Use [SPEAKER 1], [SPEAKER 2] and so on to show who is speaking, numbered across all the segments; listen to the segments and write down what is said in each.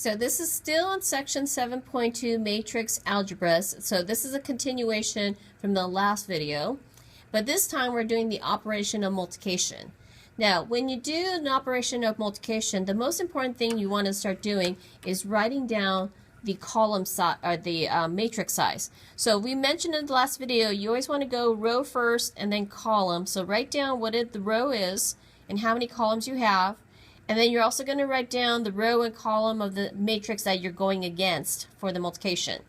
[SPEAKER 1] So this is still in section 7.2 matrix algebras. So this is a continuation from the last video, but this time we're doing the operation of multiplication. Now, when you do an operation of multiplication, the most important thing you want to start doing is writing down the column size or the matrix size. So we mentioned in the last video, you always want to go row first and then column. So write down what the row is and how many columns you have. And then you're also going to write down the row and column of the matrix that you're going against for the multiplication.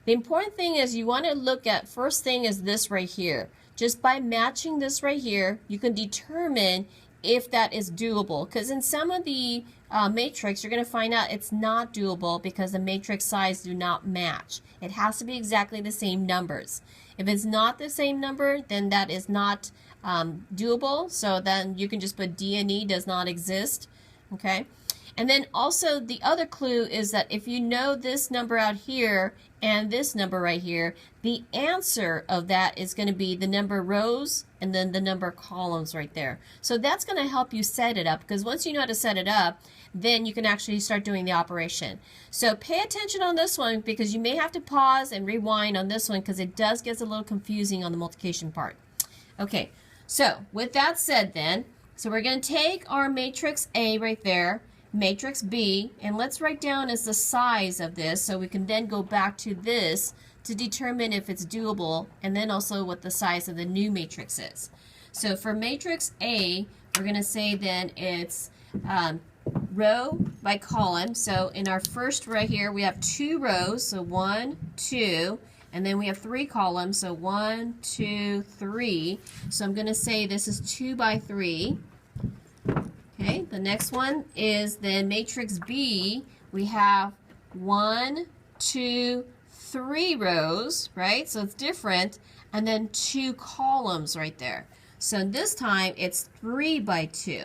[SPEAKER 1] The important thing is you want to look at, first thing is this right here. Just by matching this right here, you can determine if that is doable. Because in some of the matrix, you're going to find out it's not doable because the matrix size do not match. It has to be exactly the same numbers. If it's not the same number, then that is not doable. So then you can just put D and E does not exist. Okay, and then also the other clue is that if you know this number out here and this number right here, the answer of that is going to be the number of rows and then the number of columns right there. So that's going to help you set it up, because once you know how to set it up, then you can actually start doing the operation. So pay attention on this one, because you may have to pause and rewind on this one because it does get a little confusing on the multiplication part. Okay, so with that said then, so we're going to take our matrix A right there, matrix B, and let's write down as the size of this so we can then go back to this to determine if it's doable, and then also what the size of the new matrix is. So for matrix A, we're going to say then it's row by column. So in our first row here, we have 2 rows, so 1, 2, and then we have 3 columns, so 1, 2, 3. So I'm going to say this is 2 by 3. Okay, the next one is then matrix B. We have 1, 2, 3 rows, right? So it's different, and then 2 columns right there. So this time it's 3 by 2.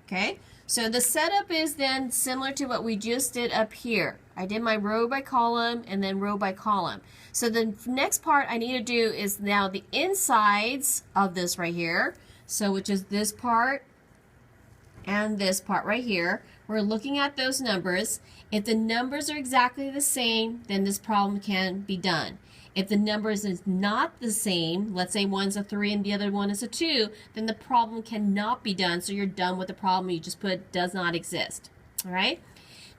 [SPEAKER 1] Okay, so the setup is then similar to what we just did up here. I did my row by column and then row by column. So the next part I need to do is now the insides of this right here. So which is this part and this part right here. We're looking at those numbers. If the numbers are exactly the same, then this problem can be done. If the numbers is not the same, let's say one's a 3 and the other one is a 2, then the problem cannot be done. So you're done with the problem. You just put does not exist. All right?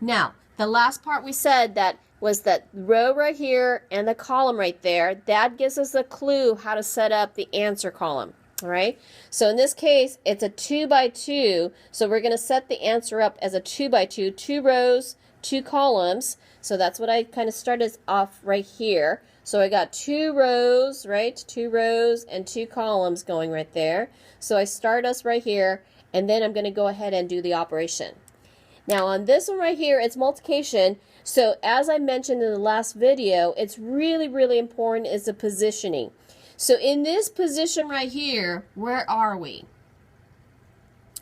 [SPEAKER 1] Now, the last part we said that was that row right here and the column right there. That gives us a clue how to set up the answer column. All right, so in this case, it's a 2 by 2, so we're going to set the answer up as a 2 by 2, 2 rows, 2 columns. So that's what I kind of started off right here. So I got 2 rows, right, 2 rows and 2 columns going right there. So I start us right here, and then I'm going to go ahead and do the operation. Now on this one right here, it's multiplication. So as I mentioned in the last video, it's really, really important is the positioning. So in this position right here, where are we?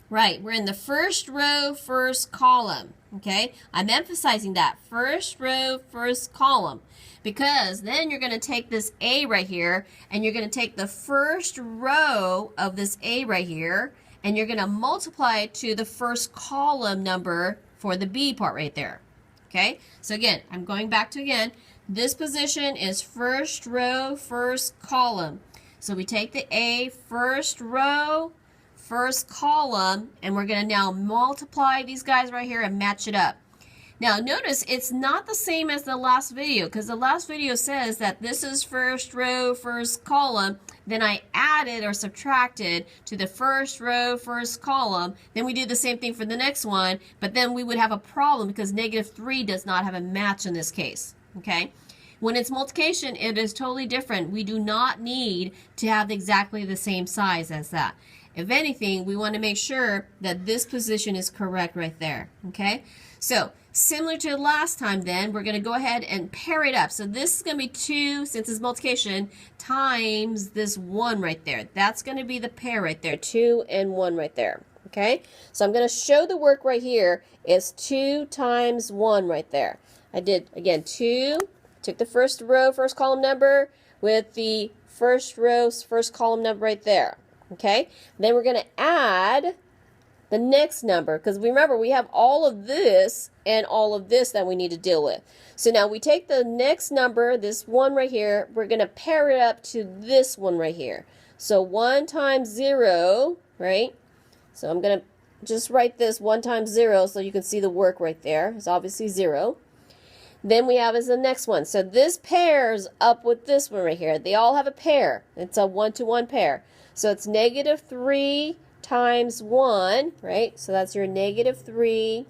[SPEAKER 1] Right, we're in the first row, first column. Okay, I'm emphasizing that. First row, first column. Because then you're going to take this A right here, and you're going to take the first row of this A right here, and you're going to multiply it to the first column number for the B part right there. Okay, so again, I'm going back to again. This position is first row, first column. So we take the A, first row, first column, and we're going to now multiply these guys right here and match it up. Now notice it's not the same as the last video, because the last video says that this is first row, first column. Then I added or subtracted to the first row, first column. Then we do the same thing for the next one, but then we would have a problem because -3 does not have a match in this case. Okay? When it's multiplication, it is totally different. We do not need to have exactly the same size as that. If anything, we want to make sure that this position is correct right there. Okay? So, similar to last time then, we're going to go ahead and pair it up. So this is going to be 2, since it's multiplication, times this 1 right there. That's going to be the pair right there, 2 and 1 right there. Okay? So I'm going to show the work right here is 2 times 1 right there. I did, again, 2, took the first row, first column number with the first row, first column number right there. Okay? Then we're going to add the next number, because remember we have all of this and all of this that we need to deal with. So now we take the next number, this one right here, we're going to pair it up to this one right here. So 1 times 0, right? So I'm going to just write this 1 times 0 so you can see the work right there. It's obviously 0. Then we have is the next one. So this pairs up with this one right here. They all have a pair. It's a 1-to-1 pair. So it's negative 3 times 1, right? So that's your negative 3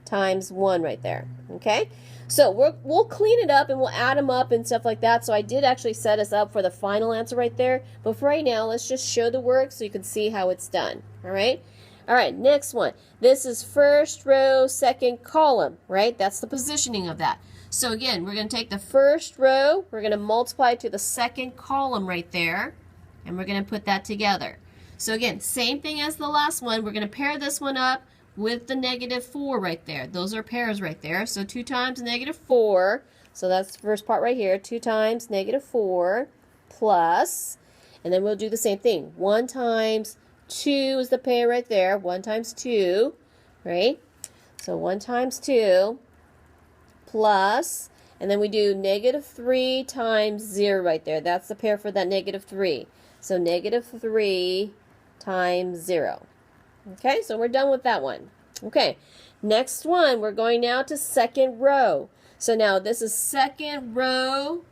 [SPEAKER 1] times 1 right there, okay? So we'll clean it up and we'll add them up and stuff like that. So I did actually set us up for the final answer right there. But for right now, let's just show the work so you can see how it's done, all right? All right, next one. This is first row, second column, right? That's the positioning of that. So again, we're going to take the first row, we're going to multiply to the second column right there, and we're going to put that together. So again, same thing as the last one. We're going to pair this one up with the negative 4 right there. Those are pairs right there. So 2 times negative 4. So that's the first part right here. 2 times negative 4 plus, and then we'll do the same thing. 1 times 2 is the pair right there. 1 times 2, right? So 1 times 2 plus, and then we do negative 3 times 0 right there. That's the pair for that negative 3. So negative 3 times 0. Okay, so we're done with that one. Okay, next one, we're going now to second row. So now this is second row,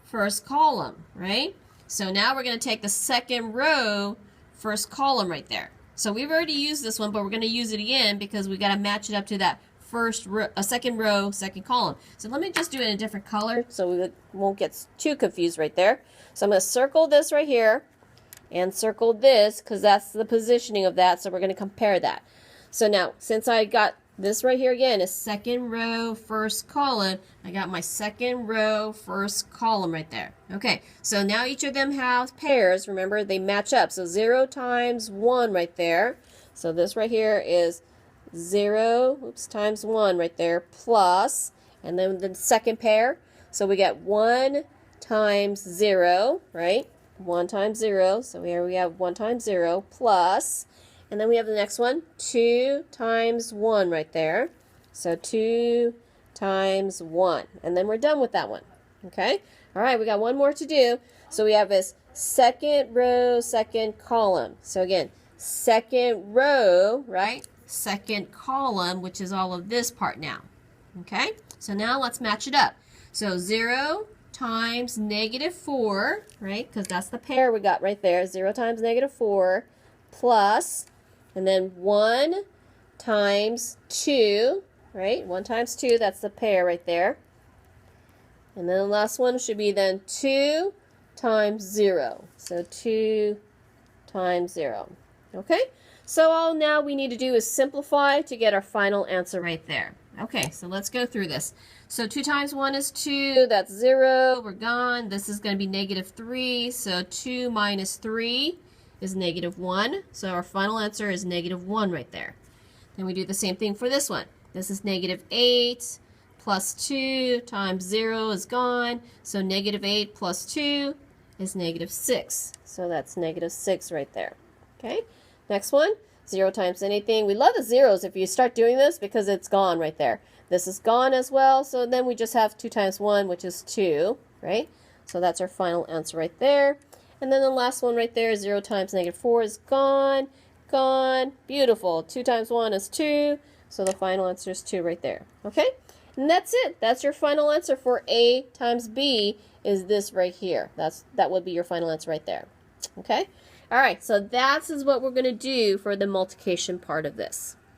[SPEAKER 1] first column, right? So now we're going to take the second row, first column right there. So we've already used this one, but we're going to use it again because we got to match it up to that first row, second row, second column. So let me just do it in a different color so we won't get too confused right there. So I'm going to circle this right here and circle this because that's the positioning of that. So we're going to compare that. So now, since I got this right here again is second row, first column, I got my second row, first column right there. Okay, so now each of them have pairs. Remember, they match up. So 0 times 1 right there. So this right here is 0 times 1 right there plus, and then the second pair. So we get 1 times 0, right? 1 times 0, so here we have 1 times 0 plus, and then we have the next one, 2 times 1 right there. So 2 times 1, and then we're done with that one. Okay? All right, we got one more to do. So we have this second row, second column. So again, second row, right? Second column, which is all of this part now. Okay? So now let's match it up. So 0 times negative 4, right? Because that's the pair we got right there. 0 times negative 4 plus, and then 1 times 2, right? 1 times 2, that's the pair right there. And then the last one should be then 2 times 0. So 2 times 0. Okay? So all now we need to do is simplify to get our final answer right there. Okay, so let's go through this. So 2 times 1 is 2, that's 0, we're gone. This is going to be negative 3, so 2 minus 3 is negative 1. So our final answer is negative 1 right there. Then we do the same thing for this one. This is negative 8 plus 2 times 0 is gone. So negative 8 plus 2 is negative 6. So that's negative 6 right there. Okay, next one. 0 times anything. We love the zeros if you start doing this because it's gone right there. This is gone as well, so then we just have 2 times 1, which is 2, right? So that's our final answer right there. And then the last one right there, 0 times negative 4 is gone, gone. Beautiful. 2 times 1 is 2, so the final answer is 2 right there. Okay? And that's it. That's your final answer for A times B is this right here. That would be your final answer right there. Okay? All right, so that is what we're going to do for the multiplication part of this.